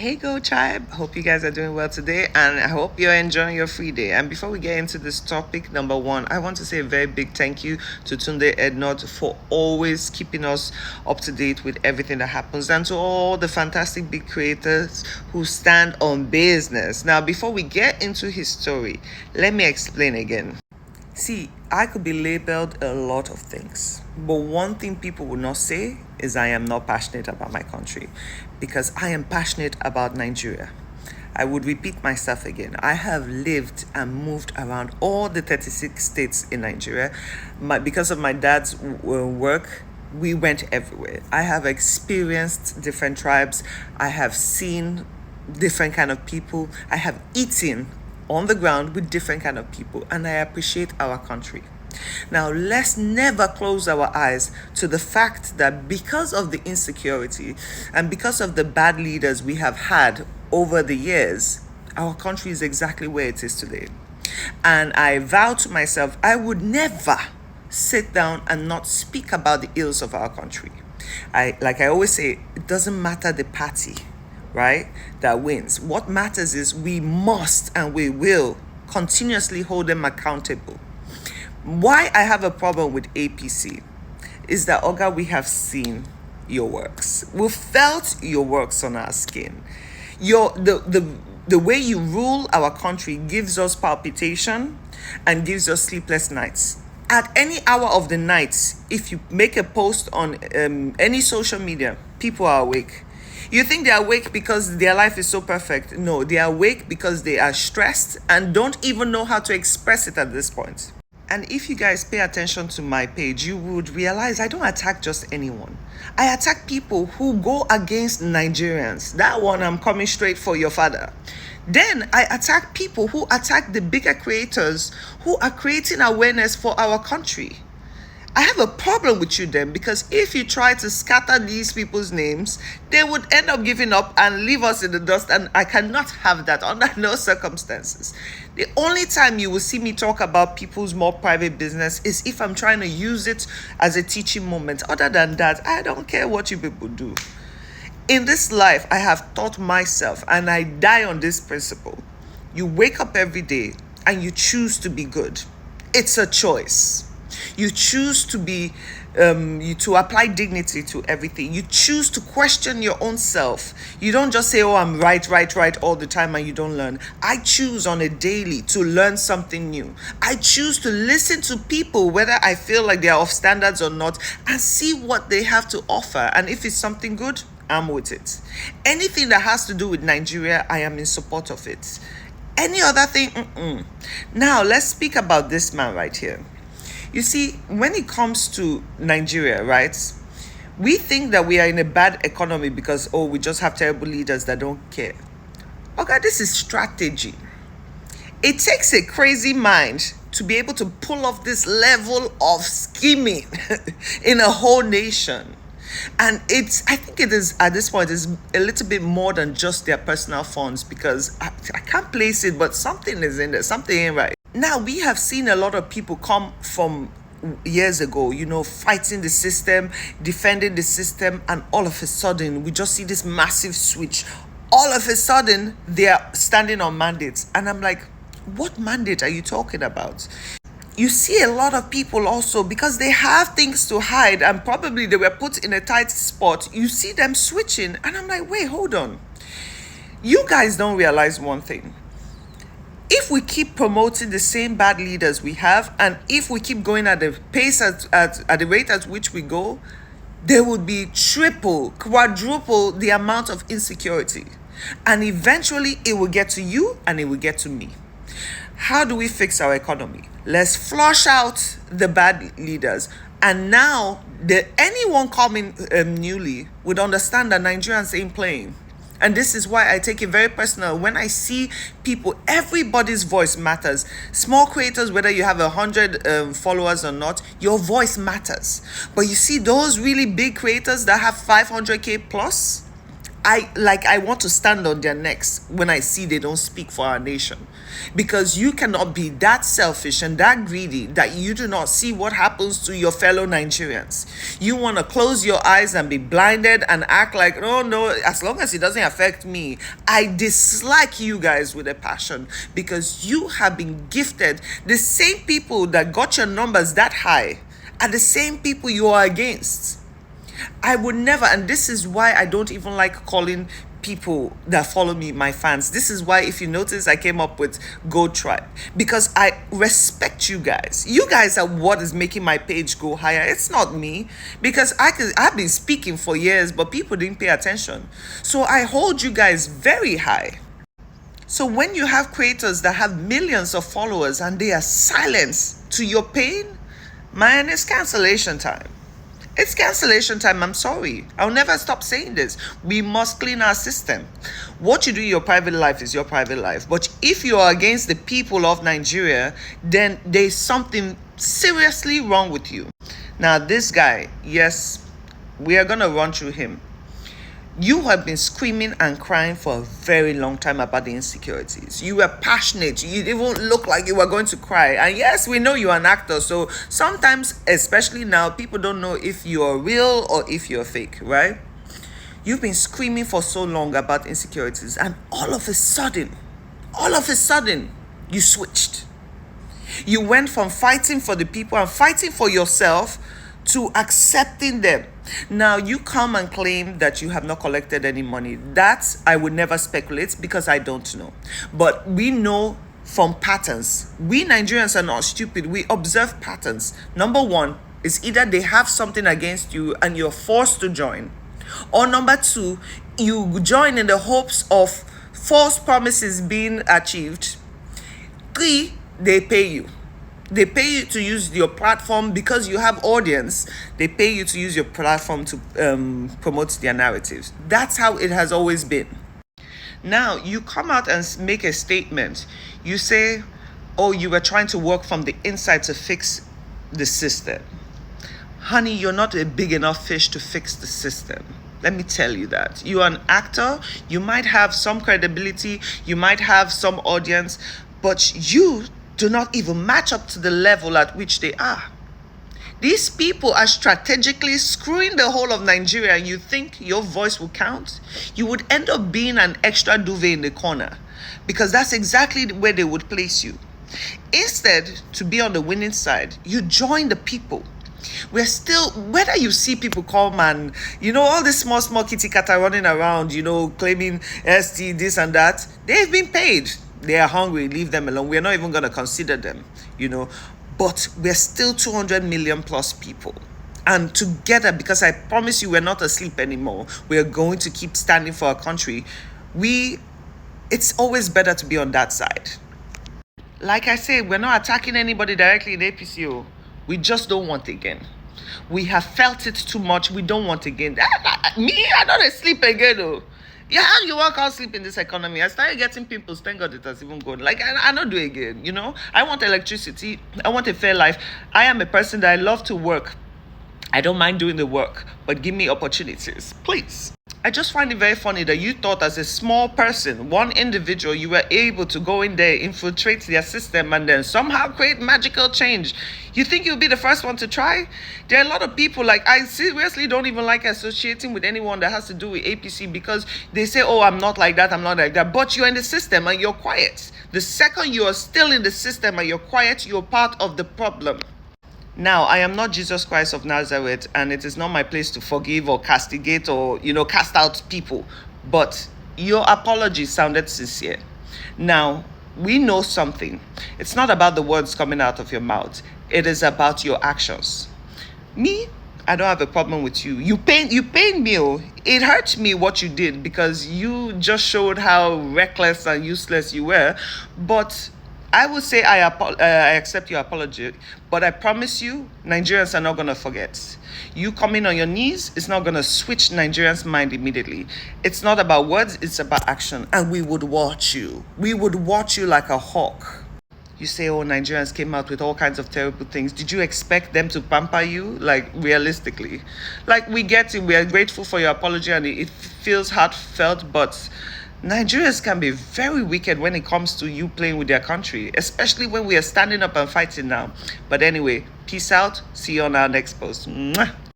Hey Go Tribe, hope you guys are doing well today and I hope you're enjoying your free day. And before we get into this topic, number one, I want to say a very big thank you to Tunde Ednot for always keeping us up to date with everything that happens, and to all the fantastic big creators who stand on business. Now, before we get into his story, let me explain again. See, I could be labeled a lot of things, but one thing people will not say is I am not passionate about my country, because I am passionate about Nigeria. I would repeat myself again. I have lived and moved around all the 36 states in Nigeria. Because of my dad's work, we went everywhere. I have experienced different tribes. I have seen different kind of people. I have eaten on the ground with different kind of people, and I appreciate our country. Now, let's never close our eyes to the fact that because of the insecurity and because of the bad leaders we have had over the years, our country is exactly where it is today. And I vow to myself, I would never sit down and not speak about the ills of our country. Like I always say, it doesn't matter the party, right, that wins. What matters is we must and we will continuously hold them accountable. Why I have a problem with APC is that, Oga, we have seen your works. We've felt your works on our skin. The way you rule our country gives us palpitation and gives us sleepless nights. At any hour of the night, if you make a post on any social media, people are awake. You think they're awake because their life is so perfect. No, they are awake because they are stressed and don't even know how to express it at this point. And if you guys pay attention to my page, you would realize I don't attack just anyone. I attack people who go against Nigerians. That one, I'm coming straight for your father. Then I attack people who attack the bigger creators who are creating awareness for our country. I have a problem with you then, because if you try to scatter these people's names, they would end up giving up and leave us in the dust, and I cannot have that under no circumstances. The only time you will see me talk about people's more private business is if I'm trying to use it as a teaching moment. Other than that, I don't care what you people do. In this life, I have taught myself, and I die on this principle. You wake up every day and you choose to be good. It's a choice. You choose to be, to apply dignity to everything. You choose to question your own self. You don't just say, oh, I'm right all the time, and you don't learn. I choose on a daily to learn something new. I choose to listen to people, whether I feel like they are off standards or not, and see what they have to offer. And if it's something good, I'm with it. Anything that has to do with Nigeria, I am in support of it. Any other thing, Now, let's speak about this man right here. You see, when it comes to Nigeria, right, we think that we are in a bad economy because, we just have terrible leaders that don't care. Okay, this is strategy. It takes a crazy mind to be able to pull off this level of scheming in a whole nation. And I think it is, at this point, is a little bit more than just their personal funds, because I can't place it, but something is in there, something ain't right. Now, we have seen a lot of people come from years ago, fighting the system, defending the system, and all of a sudden, we just see this massive switch. All of a sudden, they are standing on mandates. And I'm like, what mandate are you talking about? You see a lot of people also, because they have things to hide and probably they were put in a tight spot, you see them switching. And I'm like, wait, hold on. You guys don't realize one thing. If we keep promoting the same bad leaders we have, and if we keep going at the pace at the rate at which we go, there would be triple, quadruple the amount of insecurity. And eventually it will get to you and it will get to me. How do we fix our economy? Let's flush out the bad leaders. And now anyone coming newly would understand that Nigerians ain't playing. And this is why I take it very personal. When I see people, everybody's voice matters. Small creators, whether you have 100 followers or not, your voice matters. But you see those really big creators that have 500K plus, I want to stand on their necks when I see they don't speak for our nation. Because you cannot be that selfish and that greedy that you do not see what happens to your fellow Nigerians. You want to close your eyes and be blinded and act like, oh no, as long as it doesn't affect me. I dislike you guys with a passion, because you have been gifted. The same people that got your numbers that high are the same people you are against. I would never, and this is why I don't even like calling people that follow me my fans. This is why, if you notice, I came up with Go Tribe, because I respect you guys. You guys are what is making my page go higher. It's not me, because I've been speaking for years, but people didn't pay attention. So I hold you guys very high. So when you have creators that have millions of followers and they are silenced to your pain, man, it's cancellation time. It's cancellation time. I'm sorry. I'll never stop saying this. We must clean our system. What you do in your private life is your private life. But if you are against the people of Nigeria, then there's something seriously wrong with you. Now, this guy, yes, we are going to run through him. You have been screaming and crying for a very long time about the insecurities. You were passionate. You even looked like you were going to cry. And yes, we know you're an actor. So sometimes, especially now, people don't know if you're real or if you're fake, right? You've been screaming for so long about insecurities. And all of a sudden, you switched. You went from fighting for the people and fighting for yourself to accepting them. Now you come and claim that you have not collected any money. That I would never speculate, because I don't know. But we know from patterns. We Nigerians are not stupid. We observe patterns. Number one is either they have something against you and you're forced to join. Or number two, you join in the hopes of false promises being achieved. Three, they pay you. They pay you to use your platform because you have audience. They pay you to use your platform to promote their narratives. That's how it has always been. Now, you come out and make a statement. You say, oh, you were trying to work from the inside to fix the system. Honey, you're not a big enough fish to fix the system. Let me tell you that. You're an actor. You might have some credibility. You might have some audience. But you do not even match up to the level at which they are. These people are strategically screwing the whole of Nigeria. You think your voice will count? You would end up being an extra duvet in the corner, because that's exactly where they would place you. Instead, to be on the winning side, you join the people. We're still, whether you see people come and, all this small kitty cat are running around, claiming ST, this and that, they've been paid. They are hungry, leave them alone. We're not even going to consider them, But we're still 200 million plus people. And together, because I promise you we're not asleep anymore, we're going to keep standing for our country. It's always better to be on that side. Like I say, we're not attacking anybody directly in APCO. We just don't want again. We have felt it too much. We don't want again. I don't sleep again, though. Yeah, how you work out sleep in this economy? I started getting pimples. Thank God it has even gone. I don't do it again, I want electricity. I want a fair life. I am a person that I love to work. I don't mind doing the work, but give me opportunities, please. I just find it very funny that you thought, as a small person, one individual, you were able to go in there, infiltrate their system, and then somehow create magical change. You think you'll be the first one to try? There are a lot of people, I seriously don't even like associating with anyone that has to do with APC, because they say, oh, I'm not like that, but you're in the system and you're quiet. The second you are still in the system and you're quiet, you're part of the problem. Now, I am not Jesus Christ of Nazareth, and it is not my place to forgive or castigate or, cast out people. But your apology sounded sincere. Now, we know something. It's not about the words coming out of your mouth. It is about your actions. Me, I don't have a problem with you. You pain me. It hurts me what you did, because you just showed how reckless and useless you were. But I would say I accept your apology, but I promise you, Nigerians are not going to forget. You coming on your knees is not going to switch Nigerians' mind immediately. It's not about words, it's about action. And we would watch you. We would watch you like a hawk. You say, oh, Nigerians came out with all kinds of terrible things. Did you expect them to pamper you? Realistically. We get it. We are grateful for your apology, and it feels heartfelt, but Nigerians can be very wicked when it comes to you playing with their country, especially when we are standing up and fighting now. But anyway, peace out. See you on our next post. Mwah.